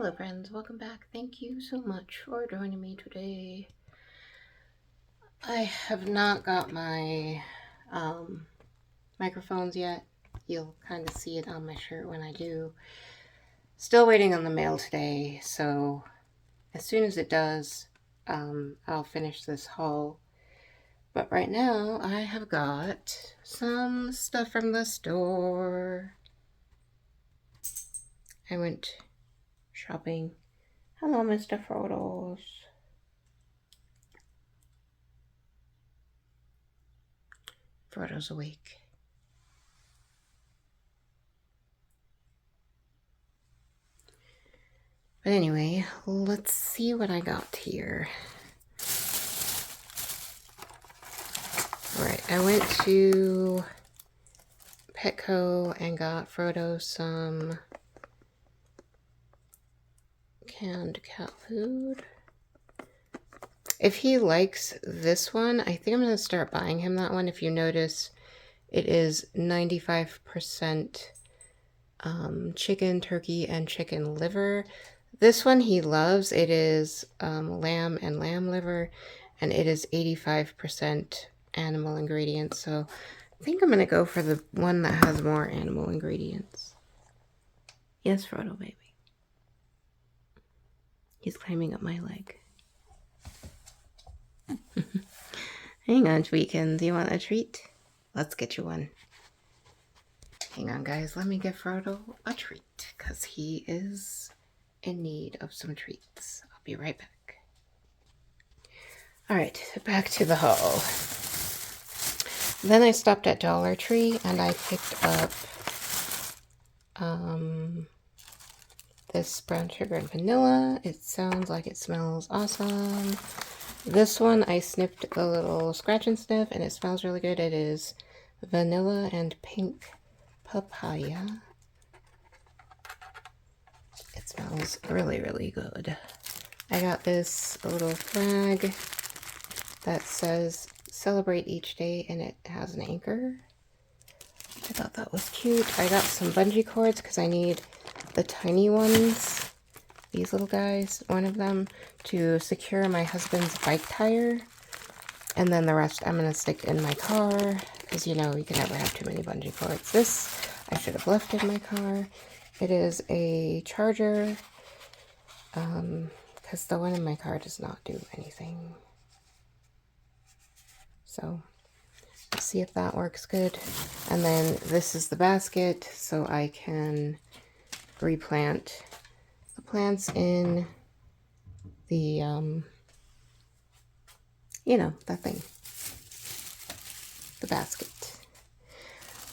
Hello friends, welcome back. Thank you so much for joining me today. I have not got my microphones yet. You'll kind of see it on my shirt when I do. Still waiting on the mail today, so as soon as it does, I'll finish this haul. But right now, I have got some stuff from the store. I went shopping. Hello, Mr. Frodo's. Frodo's awake. But anyway, let's see what I got here. Alright, I went to Petco and got Frodo some canned cat food. If he likes this one, I think I'm going to start buying him that one. If you notice, it is 95% chicken, turkey, and chicken liver. This one he loves. It is lamb and lamb liver, and it is 85% animal ingredients. So I think I'm going to go for the one that has more animal ingredients. Yes, Frodo, baby. He's climbing up my leg. Hang on, Tweakin. Do you want a treat? Let's get you one. Hang on, guys. Let me give Frodo a treat, because he is in need of some treats. I'll be right back. Alright, back to the haul. Then I stopped at Dollar Tree and I picked up this brown sugar and vanilla. It sounds like it smells awesome. This one I sniffed a little scratch and sniff and it smells really good. It is vanilla and pink papaya. It smells really, really good. I got this little flag that says celebrate each day and it has an anchor. I thought that was cute. I got some bungee cords because I need the tiny ones, these little guys, one of them, to secure my husband's bike tire. And then the rest I'm going to stick in my car because, you know, you can never have too many bungee cords. This I should have left in my car. It is a charger because the one in my car does not do anything. So let's see if that works good. And then this is the basket so I can replant the plants in the, you know, that thing, the basket.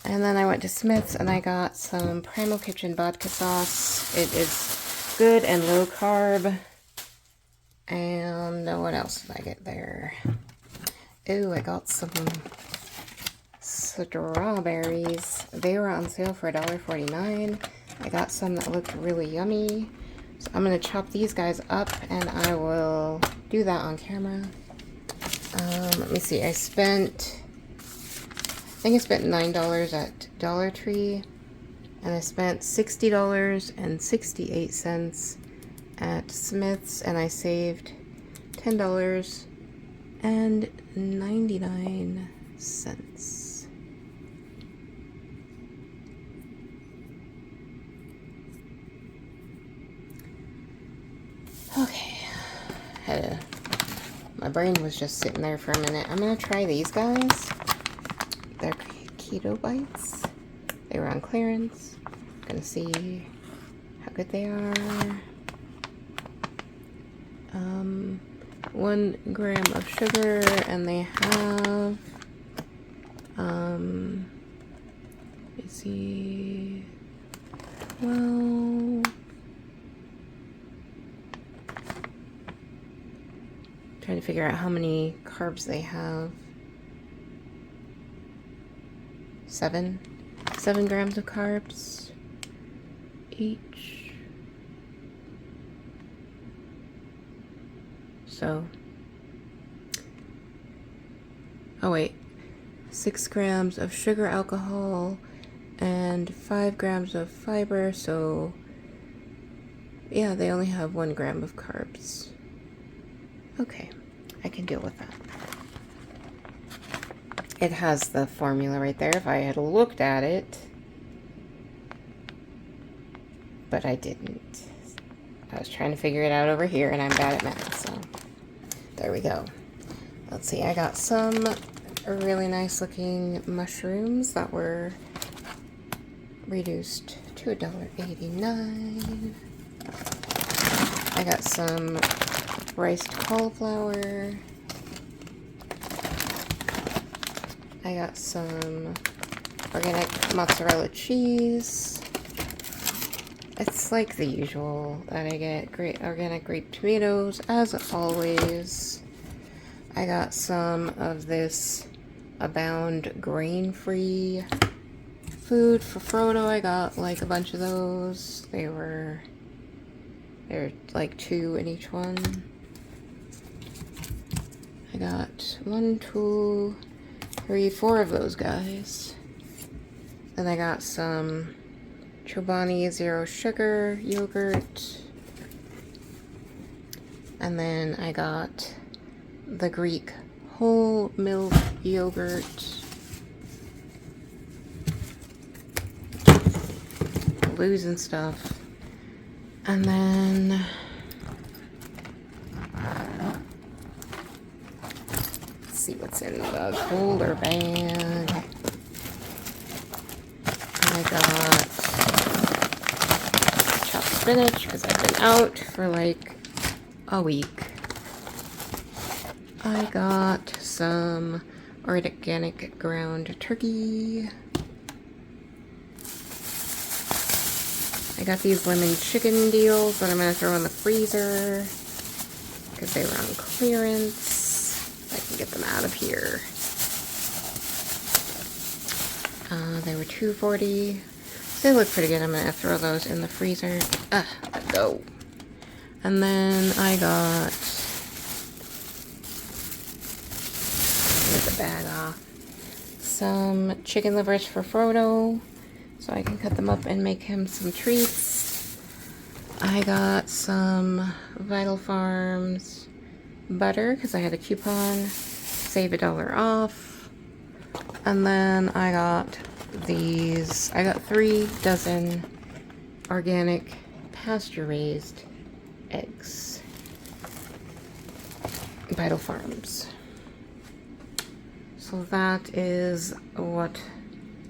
And then I went to Smith's and I got some Primal Kitchen vodka sauce. It is good and low carb. And what else did I get there? Ooh, I got some strawberries. They were on sale for $1.49. I got some that looked really yummy. So I'm going to chop these guys up and I will do that on camera. Let me see. I think I spent $9 at Dollar Tree. And I spent $60.68 at Smith's. And I saved $10.99. Okay, my brain was just sitting there for a minute. I'm gonna try these guys. They're keto bites. They were on clearance. Gonna see how good they are. 1 gram of sugar, and they have let's see, 12. Trying to figure out how many carbs they have. 7 grams of carbs each. So, oh wait, 6 grams of sugar, alcohol, and 5 grams of fiber, so Yeah, they only have 1 gram of carbs. Okay, I can deal with that. It has the formula right there if I had looked at it. But I didn't. I was trying to figure it out over here, and I'm bad at math, so there we go. Let's see, I got some really nice looking mushrooms that were reduced to $1.89. I got some riced cauliflower. I got some organic mozzarella cheese. It's like the usual that I get. Great organic grape tomatoes, as always. I got some of this Abound grain-free food for Frodo. I got like a bunch of those. They're like 2 in each one. I got 1, 2, 3, 4 of those guys. Then I got some Chobani Zero Sugar yogurt. And then I got the Greek whole milk yogurt. Losing stuff. And then let's see what's in the colder bag. I got chopped spinach because I've been out for like a week. I got some organic ground turkey. I got these lemon chicken deals that I'm going to throw in the freezer because they were on clearance. I can get them out of here. They were $2.40. They look pretty good. I'm going to throw those in the freezer. Let go. And then I got, get the bag off, some chicken livers for Frodo, so I can cut them up and make him some treats. I got some Vital Farms butter because I had a coupon, save $1 off. And then I got these, I got 3 dozen organic pasture-raised eggs. Vital Farms. So that is what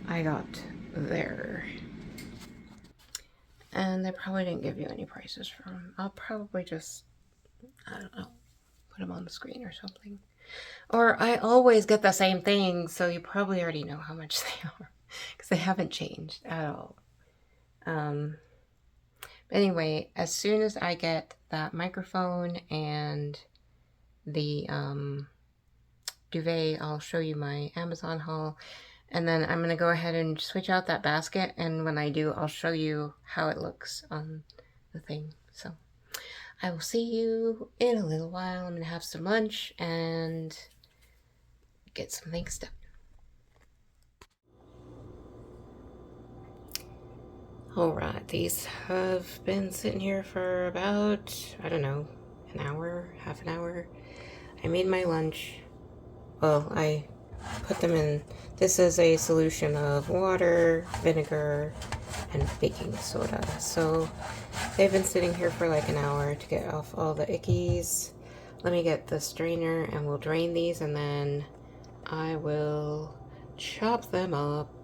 I got there. And they probably didn't give you any prices for them. I'll probably just, I don't know, put them on the screen or something. Or I always get the same thing, so you probably already know how much they are because they haven't changed at all. Anyway, as soon as I get that microphone and the duvet, I'll show you my Amazon haul. And then I'm going to go ahead and switch out that basket. And when I do, I'll show you how it looks on the thing. So I will see you in a little while. I'm going to have some lunch and get some things done. Alright, these have been sitting here for about, I don't know, an hour, half an hour. I made my lunch. Well, I put them in, this is a solution of water, vinegar, and baking soda. So they've been sitting here for like an hour to get off all the ickies. Let me get the strainer and we'll drain these and then I will chop them up.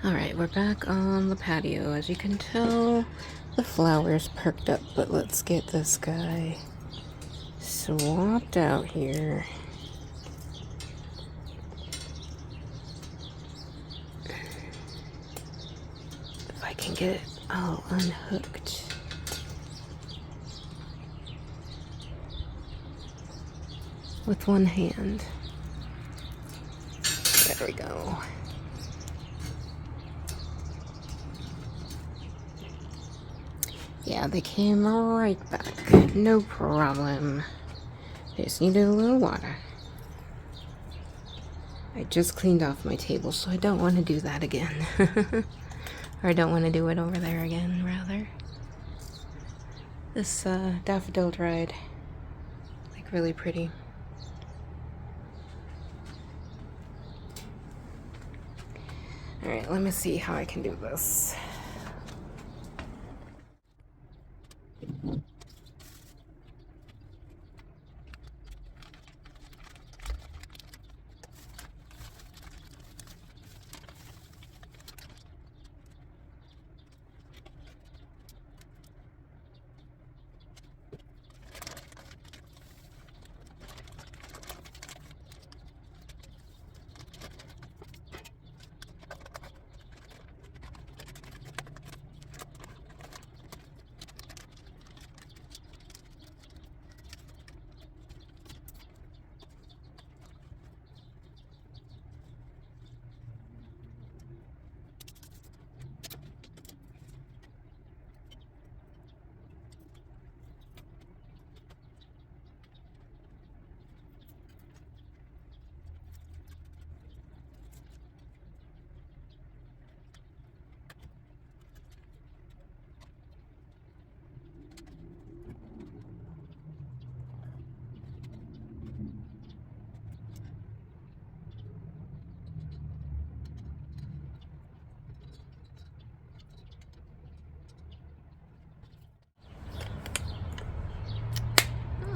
Alright, we're back on the patio. As you can tell, the flowers perked up, but let's get this guy swapped out here. If I can get it all unhooked. With one hand. There we go. Yeah, they came right back. No problem. I just needed a little water. I just cleaned off my table, so I don't want to do that again. Or I don't want to do it over there again, rather. This daffodil dried. Like, really pretty. Alright, let me see how I can do this.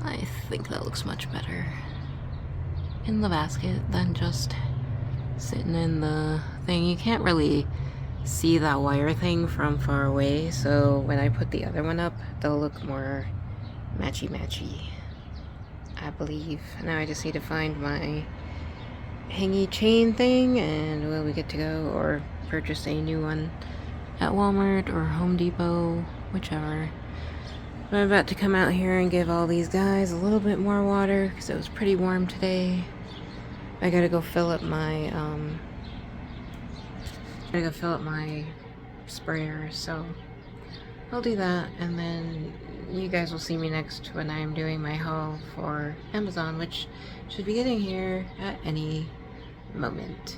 I think that looks much better in the basket than just sitting in the thing. You can't really see that wire thing from far away, so when I put the other one up, they'll look more matchy-matchy, I believe. Now I just need to find my hangy chain thing, and we'll be good to go, or purchase a new one at Walmart or Home Depot, whichever. I'm about to come out here and give all these guys a little bit more water because it was pretty warm today. I gotta go fill up my sprayer, so I'll do that, and then you guys will see me next when I'm doing my haul for Amazon, which should be getting here at any moment.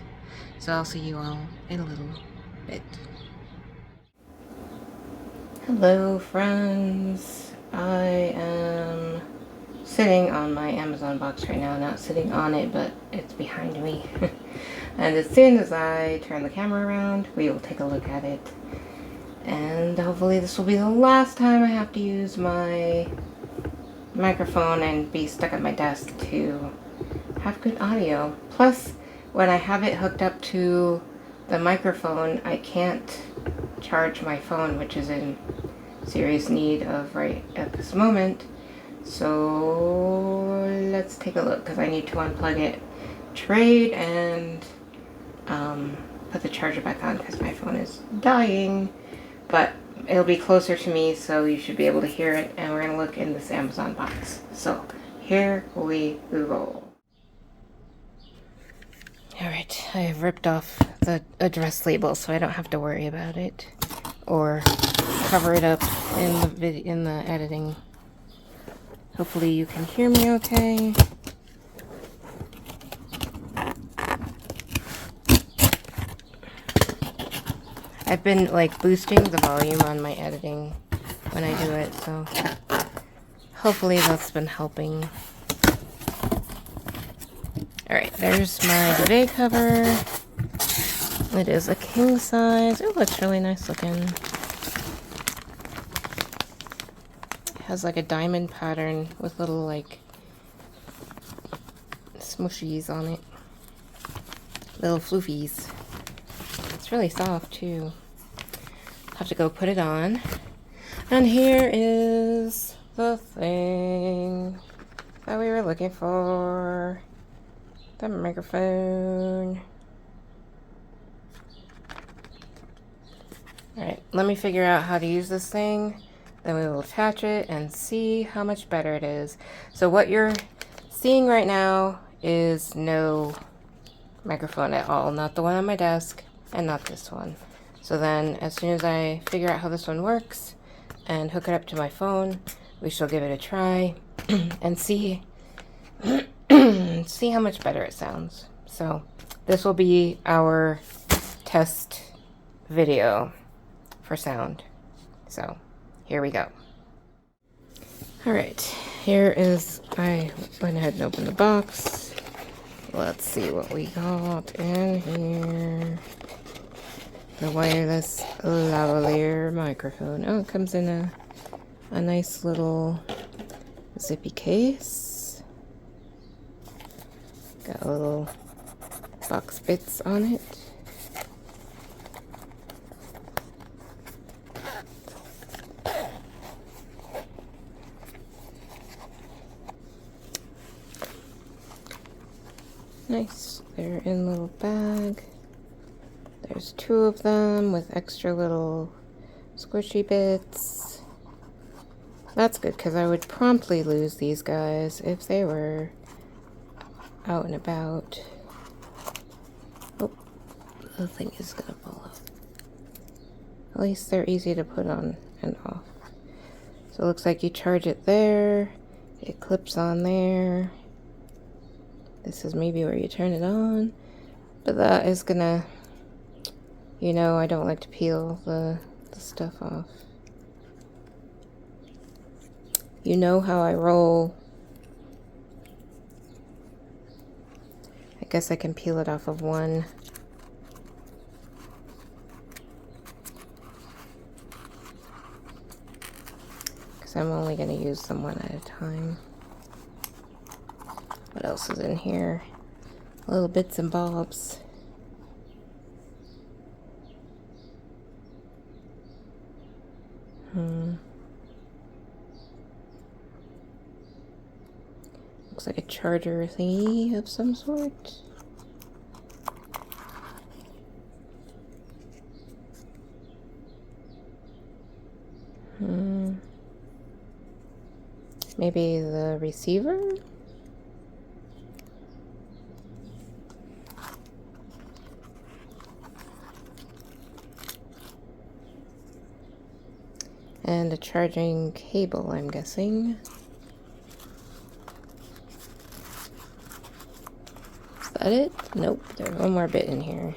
So I'll see you all in a little bit. Hello friends, I am sitting on my Amazon box right now, not sitting on it, but it's behind me. And as soon as I turn the camera around, we will take a look at it. And hopefully this will be the last time I have to use my microphone and be stuck at my desk to have good audio. Plus, when I have it hooked up to the microphone, I can't charge my phone, which is in serious need of right at this moment. So let's take a look, because I need to unplug it, trade, and put the charger back on because my phone is dying. But it'll be closer to me, so you should be able to hear it, and we're gonna look in this Amazon box. So here we roll. Alright, I have ripped off the address label so I don't have to worry about it or cover it up in the editing. Hopefully you can hear me okay. I've been like boosting the volume on my editing when I do it, so hopefully that's been helping. Alright, there's my duvet cover. It is a king size. It looks really nice looking. It has like a diamond pattern with little like smooshies on it. Little floofies. It's really soft too. I'll have to go put it on. And here is the thing that we were looking for. The microphone. Alright, let me figure out how to use this thing. Then we will attach it and see how much better it is. So what you're seeing right now is no microphone at all. Not the one on my desk and not this one. So then as soon as I figure out how this one works and hook it up to my phone, we shall give it a try and see see how much better it sounds. So this will be our test video for sound. So here we go. All right, here is, I went ahead and opened the box. Let's see what we got in here. The wireless lavalier microphone. Oh, it comes in a nice little zippy case. Got a little box bits on it. Nice. They're in a little bag. There's 2 of them with extra little squishy bits. That's good because I would promptly lose these guys if they were out and about. Oh, the thing is gonna fall off. At least they're easy to put on and off. So it looks like you charge it there. It clips on there. This is maybe where you turn it on, but that is gonna, you know, I don't like to peel the stuff off. You know how I roll. I guess I can peel it off of one. Because I'm only gonna use them one at a time. What else is in here? Little bits and bobs. Looks like a charger thingy of some sort. Maybe the receiver? And a charging cable, I'm guessing. Is that it? Nope, there's one more bit in here.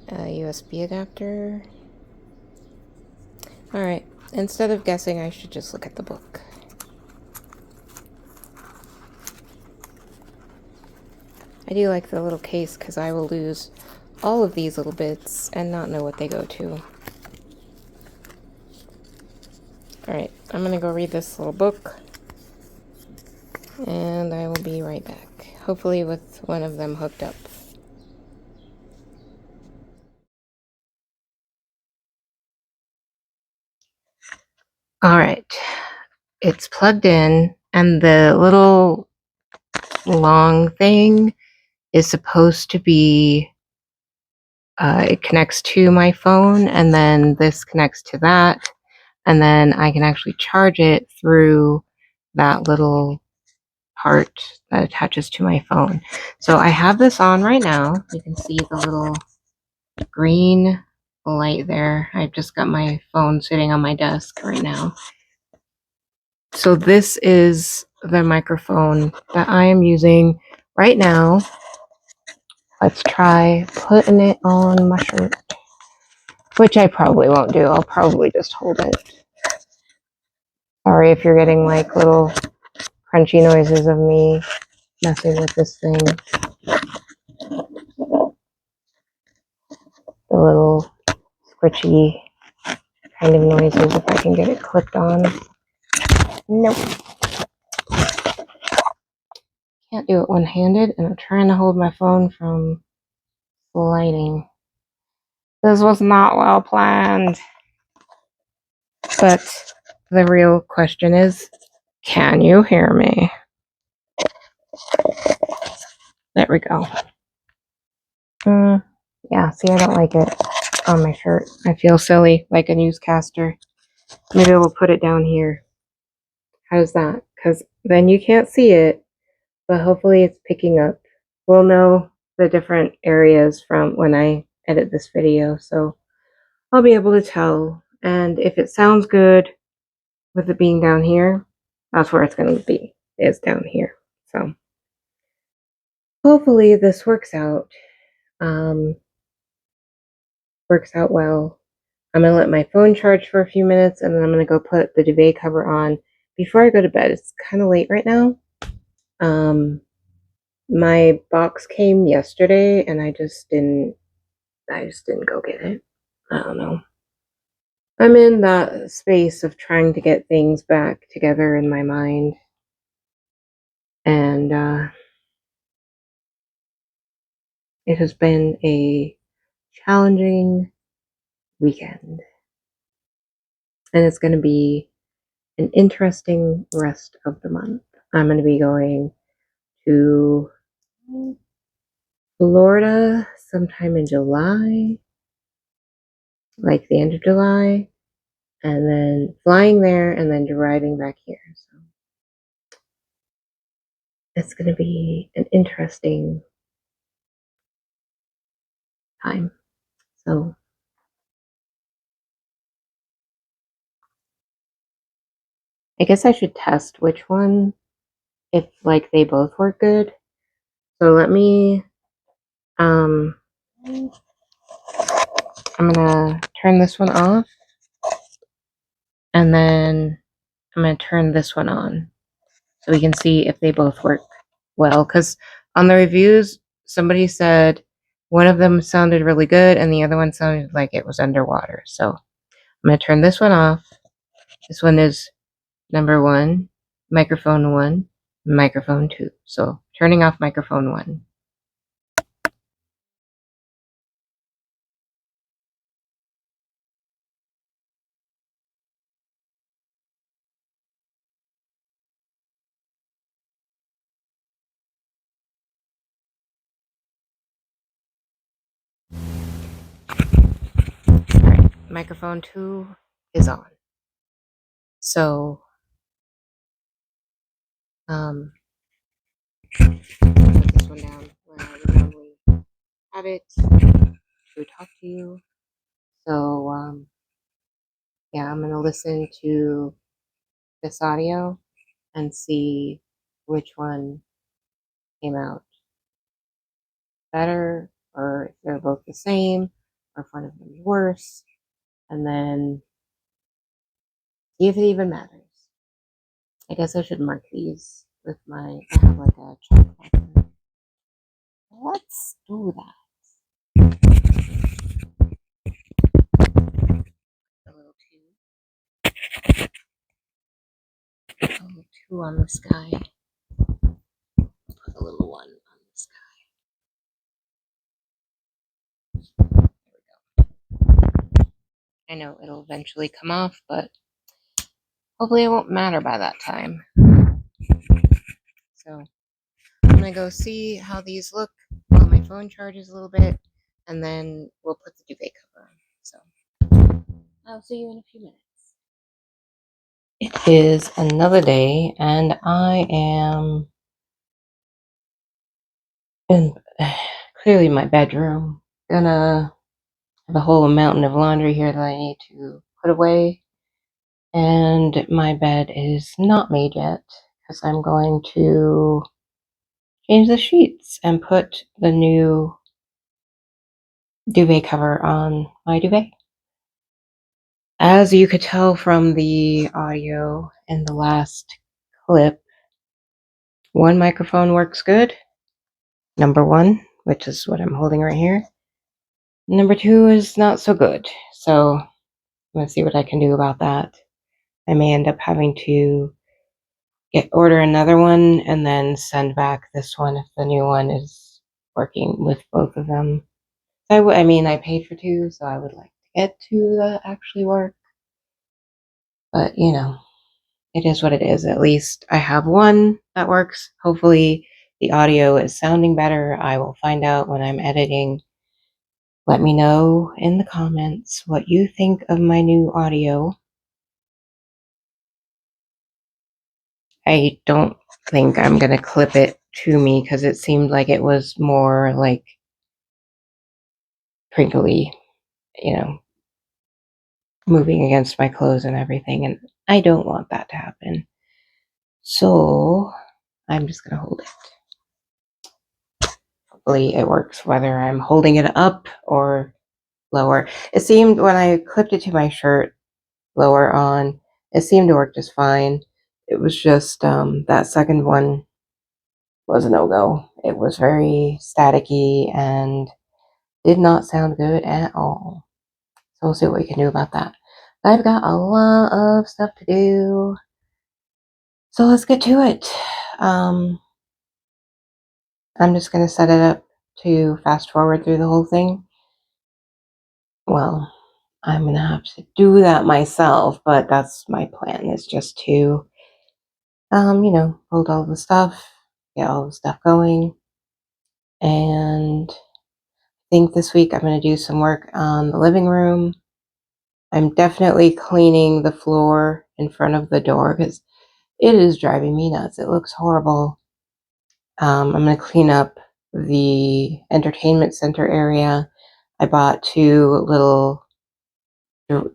A USB adapter. Alright, instead of guessing, I should just look at the book. I do like the little case because I will lose all of these little bits and not know what they go to. Alright, I'm gonna go read this little book and I will be right back. Hopefully with one of them hooked up. Alright, it's plugged in and the little long thing is supposed to be, it connects to my phone and then this connects to that and then I can actually charge it through that little part that attaches to my phone. So I have this on right now. You can see the little green light there. I've just got my phone sitting on my desk right now. So this is the microphone that I am using right now. Let's try putting it on my shirt, which I probably won't do. I'll probably just hold it. Sorry if you're getting like little crunchy noises of me messing with this thing. The little squishy kind of noises if I can get it clipped on. Nope. can't do it one-handed, and I'm trying to hold my phone from sliding. This was not well planned. But the real question is, can you hear me? There we go. Yeah, see, I don't like it on my shirt. I feel silly, like a newscaster. Maybe we'll put it down here. How's that? Because then you can't see it, but hopefully it's picking up. We'll know the different areas from when I edit this video, so I'll be able to tell. And if it sounds good with it being down here, that's where it's going to be, is down here. So hopefully this works out. Works out well. I'm going to let my phone charge for a few minutes, and then I'm going to go put the duvet cover on before I go to bed. It's kind of late right now. My box came yesterday, and I just didn't go get it. I don't know. I'm in that space of trying to get things back together in my mind. And it has been a challenging weekend. And it's going to be an interesting rest of the month. I'm going to be going to Florida sometime in July, like the end of July, and then flying there and then driving back here. So it's going to be an interesting time. So I guess I should test which one, if like they both work good. So let me, I'm gonna turn this one off, and then I'm gonna turn this one on so we can see if they both work well. Because on the reviews, somebody said one of them sounded really good and the other one sounded like it was underwater. So I'm gonna turn this one off. This one is number 1, microphone 1, microphone 2. So turning off microphone 1. Alright, microphone 2 is on. So, put this one down where I would normally have it to talk to you. So, yeah, I'm gonna listen to this audio and see which one came out better, or if they're both the same, or if one of them is worse, and then see if it even matters. I guess I should mark these with my, I have like a chalk marker. Let's do that. A little two on the sky. Put a little 1 on the sky. There we go. I know it'll eventually come off, but hopefully it won't matter by that time. So I'm gonna go see how these look while my phone charges a little bit, and then we'll put the duvet cover on. So I'll see you in a few minutes. It is another day, and I am in clearly my bedroom. Gonna have a whole mountain of laundry here that I need to put away, and my bed is not made yet because I'm going to change the sheets and put the new duvet cover on my duvet. As you could tell from the audio in the last clip, one microphone works good, number 1, which is what I'm holding right here. Number 2 is not so good, so I'm going to see what I can do about that. I may end up having to order another one and then send back this one if the new one is working with both of them. I mean, I paid for two, so I would like to get two that actually work. But, you know, it is what it is. At least I have one that works. Hopefully the audio is sounding better. I will find out when I'm editing. Let me know in the comments what you think of my new audio. I don't think I'm going to clip it to me because it seemed like it was more like crinkly, you know, moving against my clothes and everything. And I don't want that to happen. So I'm just going to hold it. Hopefully it works whether I'm holding it up or lower. It seemed when I clipped it to my shirt lower on, it seemed to work just fine. It was just that second one was a no-go. It was very staticky and did not sound good at all. So we'll see what we can do about that. I've got a lot of stuff to do. So let's get to it. I'm just going to set it up to fast forward through the whole thing. Well, I'm going to have to do that myself, but that's my plan, is just to, hold all the stuff, get all the stuff going. And I think this week I'm going to do some work on the living room. I'm definitely cleaning the floor in front of the door because it is driving me nuts. It looks horrible. I'm going to clean up the entertainment center area. I bought two little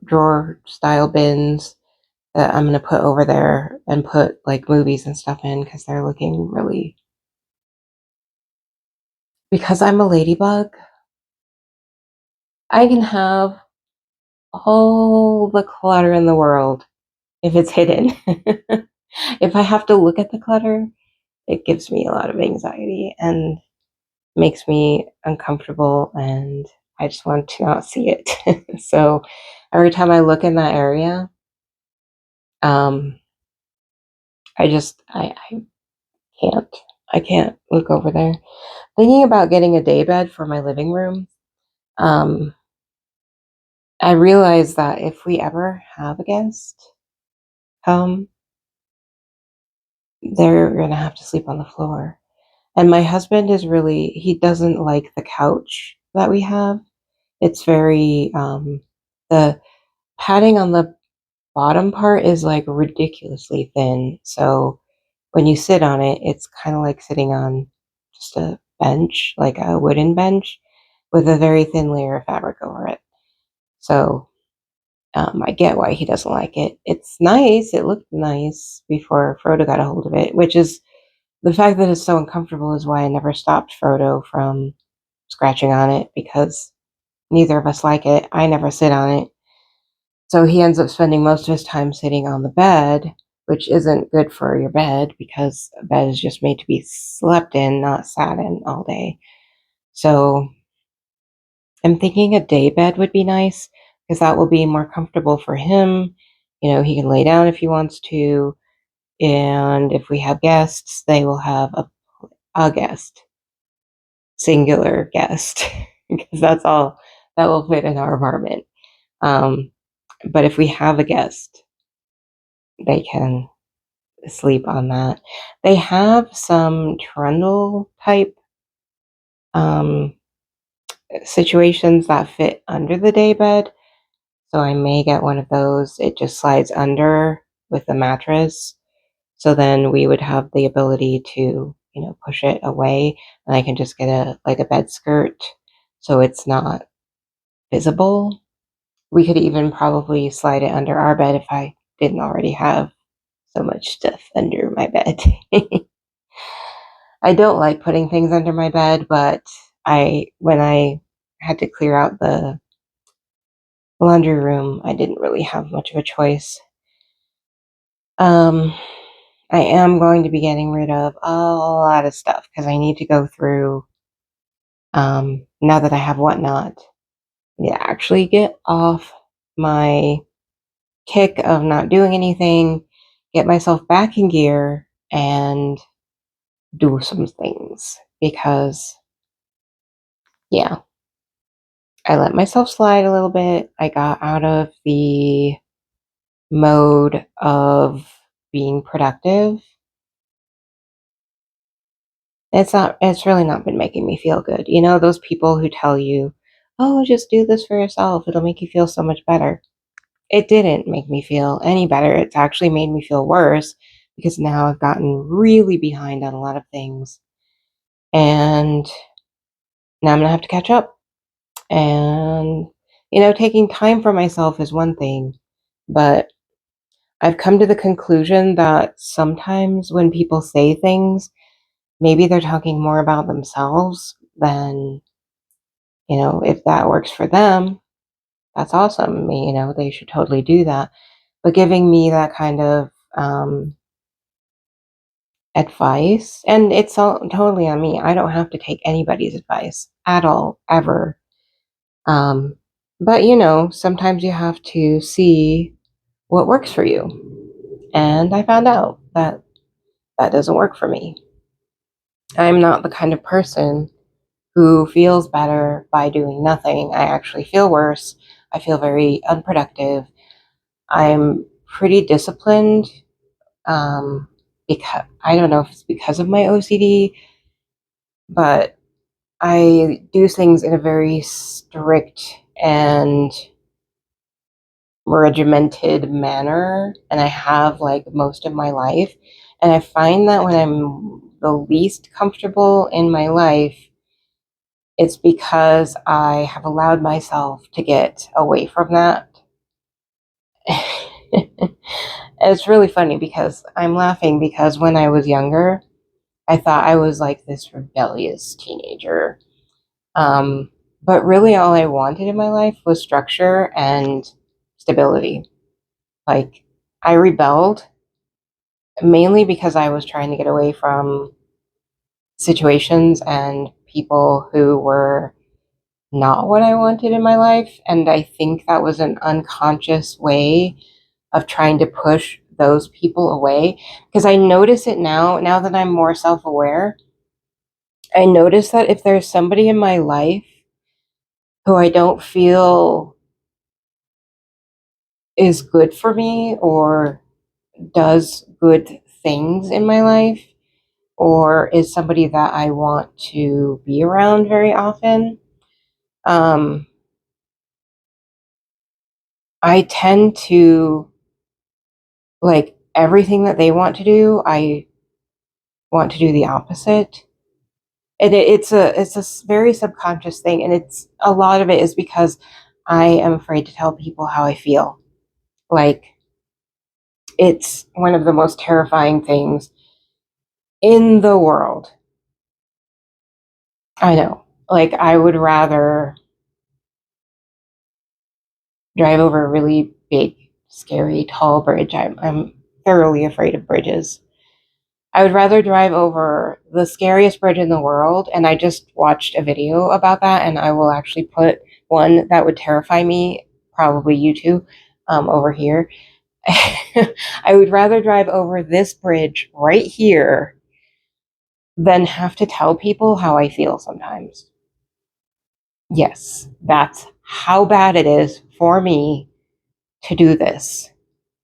drawer style bins that I'm going to put over there and put like movies and stuff in because they're looking really. Because I'm a ladybug, I can have all the clutter in the world if it's hidden. If I have to look at the clutter, it gives me a lot of anxiety and makes me uncomfortable, and I just want to not see it. So every time I look in that area, um, I can't. I can't look over there. Thinking about getting a daybed for my living room, um, I realize that if we ever have a guest come, they're going to have to sleep on the floor. And my husband he doesn't like the couch that we have. It's very, the padding on the bottom part is like ridiculously thin. So when you sit on it, it's kind of like sitting on just a bench, like a wooden bench with a very thin layer of fabric over it. So I get why he doesn't like it. It's nice. It looked nice before Frodo got a hold of it, which is the fact that it's so uncomfortable is why I never stopped Frodo from scratching on it, because neither of us like it. I never sit on it. So he ends up spending most of his time sitting on the bed, which isn't good for your bed because a bed is just made to be slept in, not sat in all day. So I'm thinking a day bed would be nice because that will be more comfortable for him. You know, he can lay down if he wants to. And if we have guests, they will have a guest, singular guest, because that's all that will fit in our apartment. But if we have a guest, they can sleep on that. They have some trundle type um, situations that fit under the daybed. So I may get one of those. It just slides under with the mattress. So then we would have the ability to, push it away, and I can just get a bed skirt so it's not visible. We could even probably slide it under our bed if I didn't already have so much stuff under my bed. I don't like putting things under my bed, but when I had to clear out the laundry room, I didn't really have much of a choice. I am going to be getting rid of a lot of stuff because I need to go through, now that I have Whatnot, actually get off my kick of not doing anything, get myself back in gear, and do some things because, yeah, I let myself slide a little bit. I got out of the mode of being productive. It's really not been making me feel good. You know, those people who tell you, oh, just do this for yourself, it'll make you feel so much better. It didn't make me feel any better. It's actually made me feel worse because now I've gotten really behind on a lot of things. And now I'm going to have to catch up. And, you know, taking time for myself is one thing, but I've come to the conclusion that sometimes when people say things, maybe they're talking more about themselves than, you know, if that works for them, that's awesome. You know, they should totally do that. But giving me that kind of advice, and it's all totally on me. I don't have to take anybody's advice at all, ever. Um, but you know, sometimes you have to see what works for you. And I found out that that doesn't work for me. I'm not the kind of person who feels better by doing nothing. I actually feel worse. I feel very unproductive. I'm pretty disciplined, because I don't know if it's because of my OCD, but I do things in a very strict and regimented manner, and I have like most of my life. And I find that when I'm the least comfortable in my life, it's because I have allowed myself to get away from that. It's really funny because I'm laughing because when I was younger, I thought I was like this rebellious teenager. Um, but really, all I wanted in my life was structure and stability. Like, I rebelled mainly because I was trying to get away from situations and people who were not what I wanted in my life. And I think that was an unconscious way of trying to push those people away. Because I notice it now that I'm more self aware. I notice that if there's somebody in my life who I don't feel is good for me or does good things in my life or is somebody that I want to be around very often, um, I tend to like everything that they want to do, I want to do the opposite. And it's a very subconscious thing, and it's a lot of it is because I am afraid to tell people how I feel. Like it's one of the most terrifying things in the world. I know. Like I would rather drive over a really big, scary, tall bridge. I'm thoroughly afraid of bridges. I would rather drive over the scariest bridge in the world. And I just watched a video about that, and I will actually put one that would terrify me, probably you too, over here. I would rather drive over this bridge right here than have to tell people how I feel sometimes. Yes, that's how bad it is for me to do this.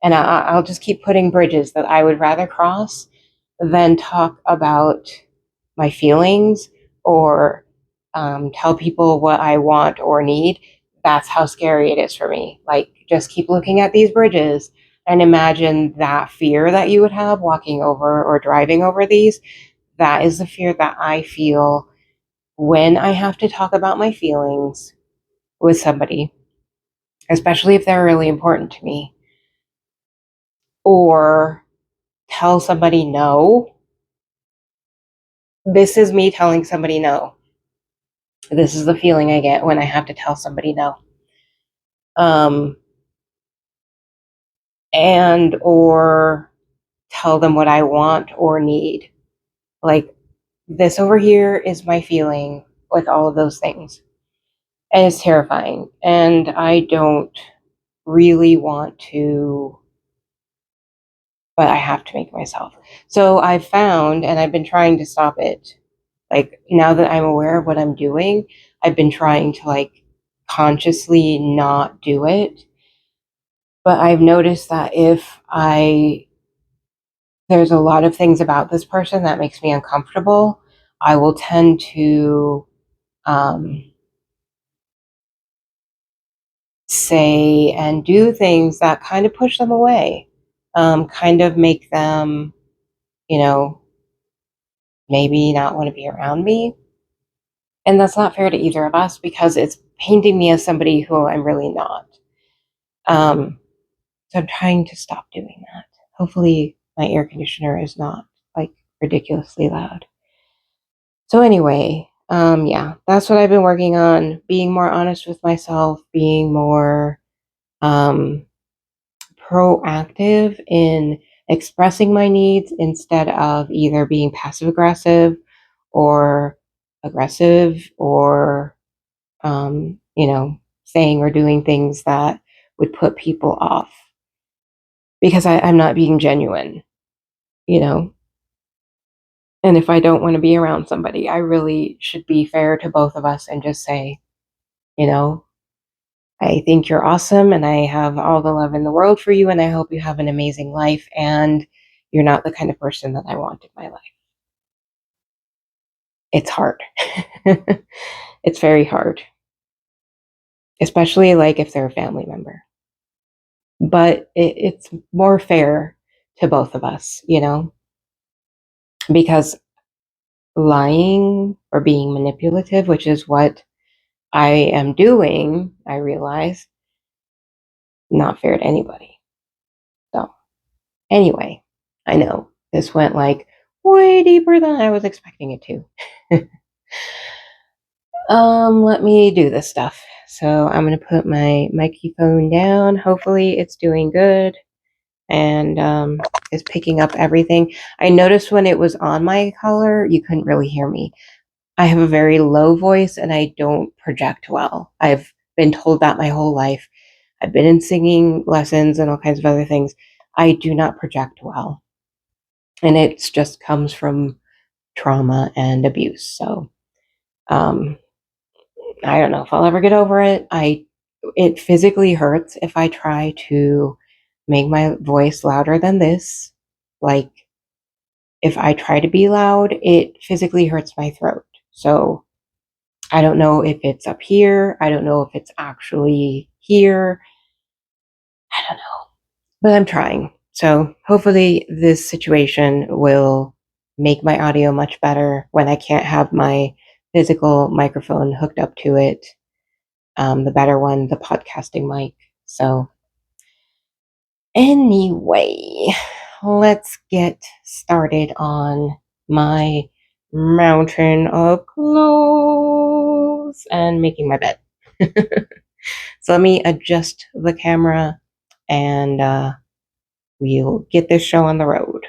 And I'll just keep putting bridges that I would rather cross than talk about my feelings or tell people what I want or need. That's how scary it is for me. Like, just keep looking at these bridges and imagine that fear that you would have walking over or driving over these. That is the fear that I feel when I have to talk about my feelings with somebody, especially if they're really important to me, or tell somebody no. This is me telling somebody no. This is the feeling I get when I have to tell somebody no. Um, and or tell them what I want or need. Like this over here is my feeling with all of those things. And it's terrifying. And I don't really want to but I have to make myself. So I've found, and I've been trying to stop it. Like now that I'm aware of what I'm doing, I've been trying to like consciously not do it. But I've noticed that if there's a lot of things about this person that makes me uncomfortable, I will tend to um, say and do things that kind of push them away, kind of make them, you know, maybe not want to be around me. And that's not fair to either of us because it's painting me as somebody who I'm really not. Um, so I'm trying to stop doing that. Hopefully, my air conditioner is not like ridiculously loud. So, anyway, yeah, that's what I've been working on, being more honest with myself, being more um, proactive in expressing my needs instead of either being passive or aggressive or saying or doing things that would put people off because I'm not being genuine, you know. And if I don't want to be around somebody, I really should be fair to both of us and just say, you know, I think you're awesome and I have all the love in the world for you and I hope you have an amazing life and you're not the kind of person that I want in my life. It's hard. It's very hard, especially like if they're a family member. But it's more fair to both of us, you know, because lying or being manipulative, which is what I am doing, I realize, not fair to anybody. So, anyway, I know this went like way deeper than I was expecting it to. Let me do this stuff. So, I'm going to put my microphone down. Hopefully, it's doing good and is picking up everything. I noticed when it was on my color, you couldn't really hear me. I have a very low voice and I don't project well. I've been told that my whole life. I've been in singing lessons and all kinds of other things. I do not project well. And it just comes from trauma and abuse. So um, I don't know if I'll ever get over it. It physically hurts if I try to make my voice louder than this. Like if I try to be loud, it physically hurts my throat. So I don't know if it's up here. I don't know if it's actually here. I don't know, but I'm trying. So hopefully this situation will make my audio much better when I can't have my physical microphone hooked up to it. The better one, the podcasting mic. So anyway, let's get started on my mountain of clothes and making my bed. So let me adjust the camera and we'll get this show on the road.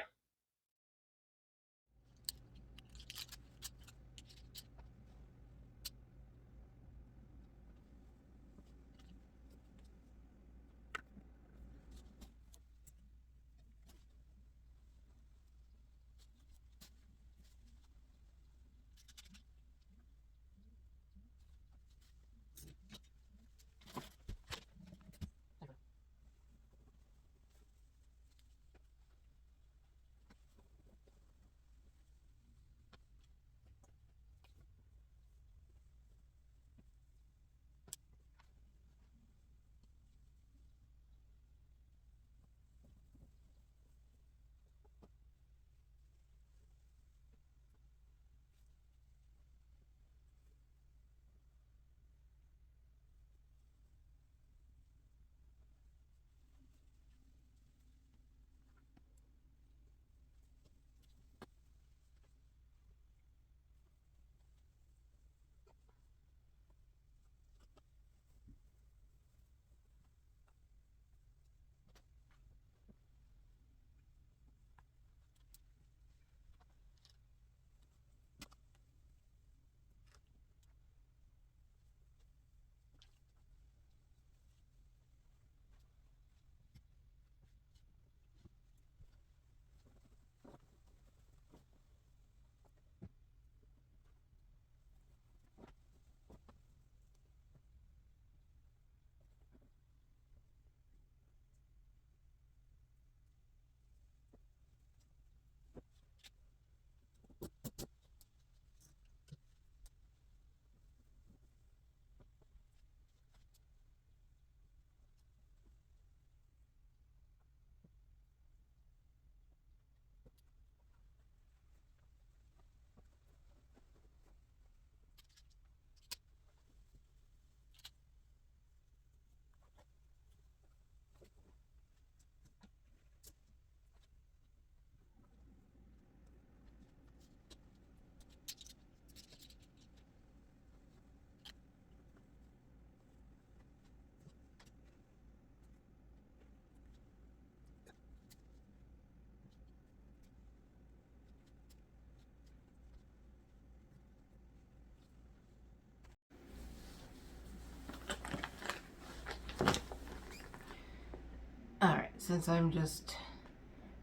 since I'm just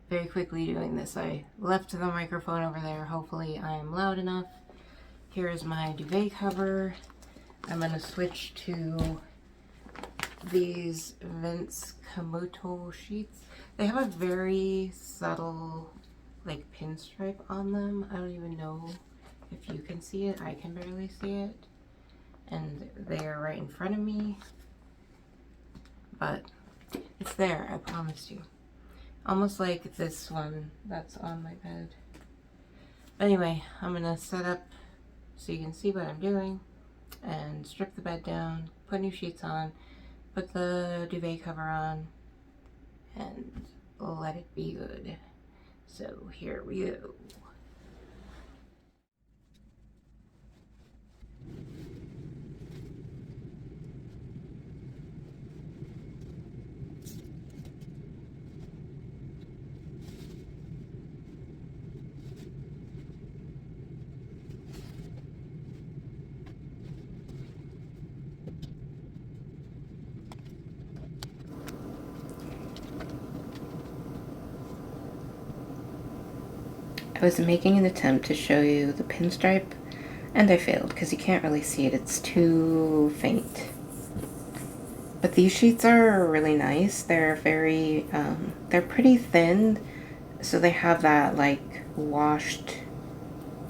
very quickly doing this, I left the microphone over there. Hopefully I am loud enough. Here is my duvet cover. I'm going to switch to these Vince Camuto sheets. They have a very subtle like pinstripe on them. I don't even know if you can see it. I can barely see it. And they are right in front of me. But it's there, I promise you. Almost like this one that's on my bed. Anyway, I'm gonna set up so you can see what I'm doing and strip the bed down, put new sheets on, put the duvet cover on, and let it be good. So here we go. I was making an attempt to show you the pinstripe, and I failed because you can't really see it. It's too faint. But these sheets are really nice. They're very, they're pretty thin, so they have that like washed,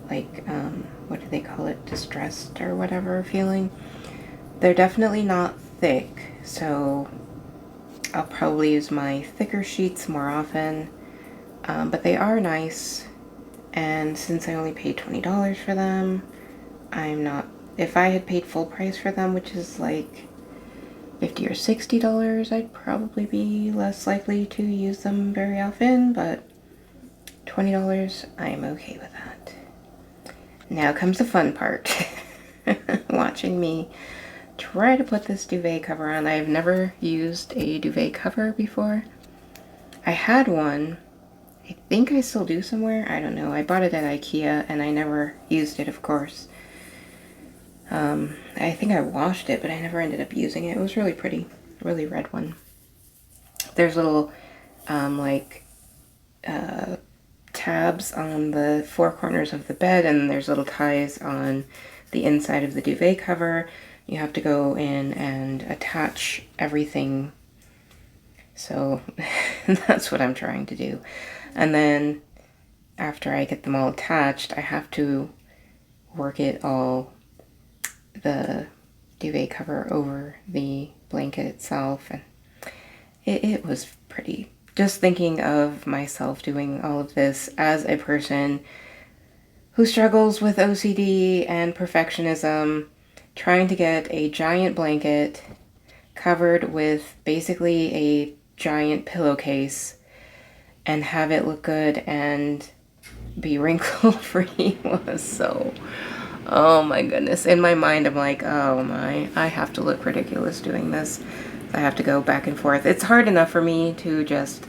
like, what do they call it? Distressed or whatever feeling. They're definitely not thick, so I'll probably use my thicker sheets more often. But they are nice. And since I only paid $20 for them, I'm not, if I had paid full price for them, which is like $50 or $60, I'd probably be less likely to use them very often, but $20, I'm okay with that. Now comes the fun part. Watching me try to put this duvet cover on. I've never used a duvet cover before. I had one. I think I still do somewhere. I don't know. I bought it at IKEA and I never used it, of course. I think I washed it, but I never ended up using it. It was really pretty. Really red one. There's little, tabs on the four corners of the bed, and there's little ties on the inside of the duvet cover. You have to go in and attach everything. So that's what I'm trying to do. And then after I get them all attached, I have to work it all, the duvet cover over the blanket itself. And it was pretty. Just thinking of myself doing all of this as a person who struggles with OCD and perfectionism, trying to get a giant blanket covered with basically a giant pillowcase and have it look good and be wrinkle free was so, oh my goodness. In my mind, I'm like, oh my, I have to look ridiculous doing this. I have to go back and forth. It's hard enough for me to just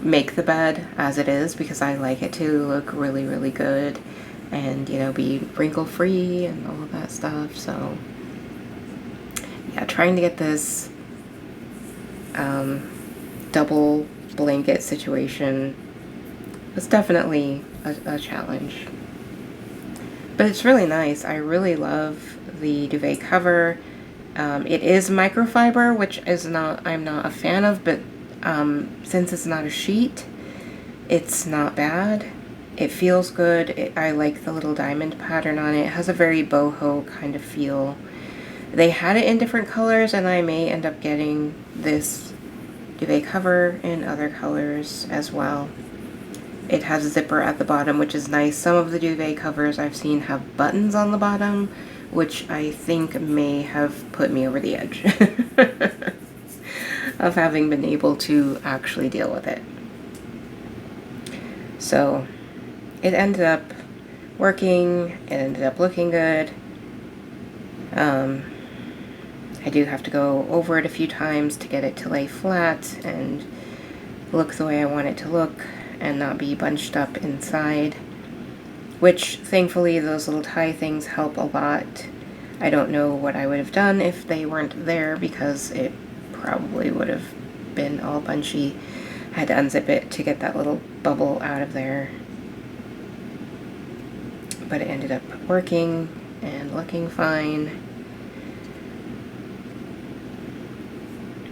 make the bed as it is because I like it to look really, really good and, you know, be wrinkle free and all of that stuff. So yeah, trying to get this double blanket situation was definitely a challenge. But it's really nice. I really love the duvet cover. It is microfiber, which is I'm not a fan of, but since it's not a sheet, it's not bad. It feels good. I like the little diamond pattern on it. It has a very boho kind of feel. They had it in different colors, and I may end up getting this duvet cover in other colors as well. It has a zipper at the bottom, which is nice. Some of the duvet covers I've seen have buttons on the bottom, which I think may have put me over the edge of having been able to actually deal with it. So it ended up working. It ended up looking good. I do have to go over it a few times to get it to lay flat and look the way I want it to look and not be bunched up inside, which thankfully those little tie things help a lot. I don't know what I would have done if they weren't there because it probably would have been all bunchy. I had to unzip it to get that little bubble out of there. But it ended up working and looking fine.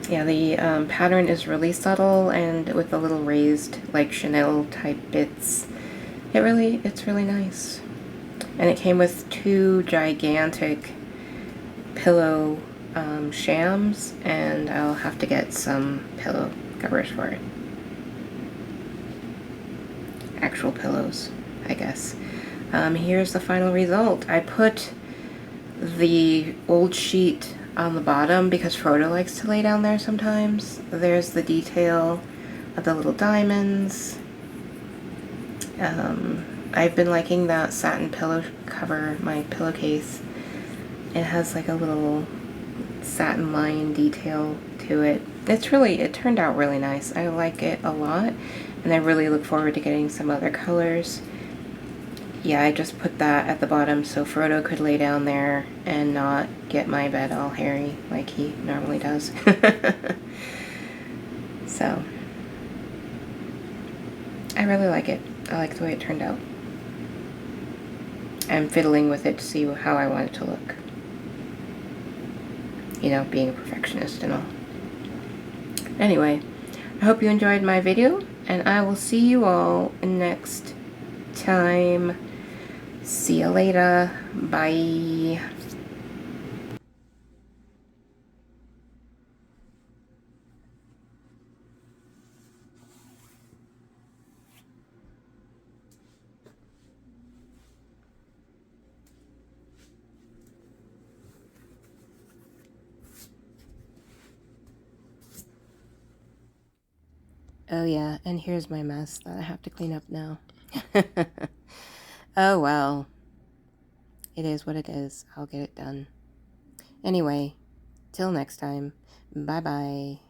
Yeah, the pattern is really subtle and with the little raised, like Chanel type bits. It's really nice. And it came with 2 gigantic pillow shams, and I'll have to get some pillow covers for it. Actual pillows, I guess. Here's the final result. I put the old sheet on the bottom because Frodo likes to lay down there sometimes. There's the detail of the little diamonds. I've been liking that satin pillow cover, my pillowcase. It has like a little satin line detail to it. It turned out really nice. I like it a lot, and I really look forward to getting some other colors. Yeah, I just put that at the bottom so Frodo could lay down there and not get my bed all hairy like he normally does. So, I really like it. I like the way it turned out. I'm fiddling with it to see how I want it to look. You know, being a perfectionist and all. Anyway, I hope you enjoyed my video, and I will see you all next time. See you later. Bye. Oh yeah, and here's my mess that I have to clean up now. Oh well. It is what it is. I'll get it done. Anyway, till next time. Bye-bye.